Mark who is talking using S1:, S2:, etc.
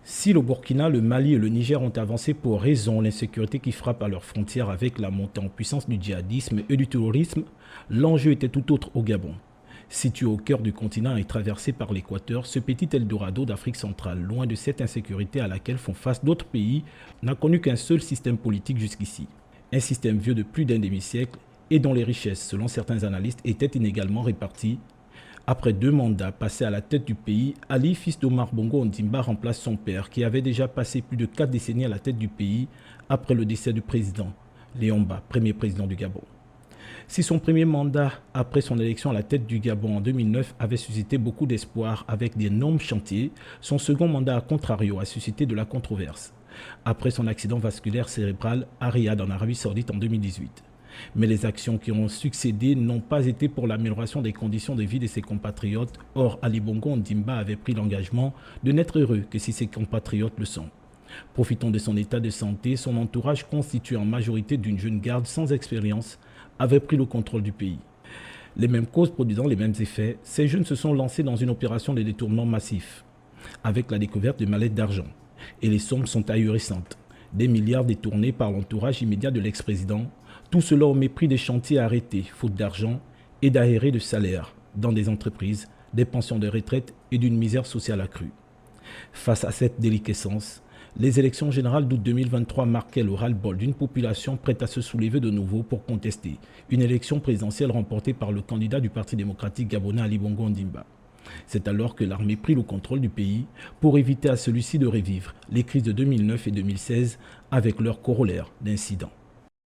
S1: Si le Burkina, le Mali et le Niger ont avancé pour raison l'insécurité qui frappe à leurs frontières avec la montée en puissance du djihadisme et du terrorisme, l'enjeu était tout autre au Gabon. Situé au cœur du continent et traversé par l'équateur, ce petit Eldorado d'Afrique centrale, loin de cette insécurité à laquelle font face d'autres pays, n'a connu qu'un seul système politique jusqu'ici. Un système vieux de plus d'un demi-siècle et dont les richesses, selon certains analystes, étaient inégalement réparties. Après 2 mandats passés à la tête du pays, Ali, fils d'Omar Bongo Ondimba, remplace son père, qui avait déjà passé plus de 4 décennies à la tête du pays après le décès du président, Léon Mba, premier président du Gabon. Si son premier mandat, après son élection à la tête du Gabon en 2009, avait suscité beaucoup d'espoir avec d'énormes chantiers, son second mandat, à contrario, a suscité de la controverse, après son accident vasculaire cérébral à Riyad en Arabie Saoudite en 2018. Mais les actions qui ont succédé n'ont pas été pour l'amélioration des conditions de vie de ses compatriotes. Or, Ali Bongo Ondimba avait pris l'engagement de n'être heureux que si ses compatriotes le sont. Profitant de son état de santé, son entourage, constitué en majorité d'une jeune garde sans expérience, avait pris le contrôle du pays. Les mêmes causes produisant les mêmes effets, ces jeunes se sont lancés dans une opération de détournement massif, avec la découverte de mallettes d'argent. Et les sommes sont ahurissantes. Des milliards détournés par l'entourage immédiat de l'ex-président, tout cela au mépris des chantiers arrêtés, faute d'argent et d'arrêts de salaire dans des entreprises, des pensions de retraite et d'une misère sociale accrue. Face à cette déliquescence, les élections générales d'août 2023 marquaient le ras-le-bol d'une population prête à se soulever de nouveau pour contester une élection présidentielle remportée par le candidat du Parti démocratique gabonais Ali Bongo Ondimba. C'est alors que l'armée prit le contrôle du pays pour éviter à celui-ci de revivre les crises de 2009 et 2016 avec leurs corollaires d'incidents.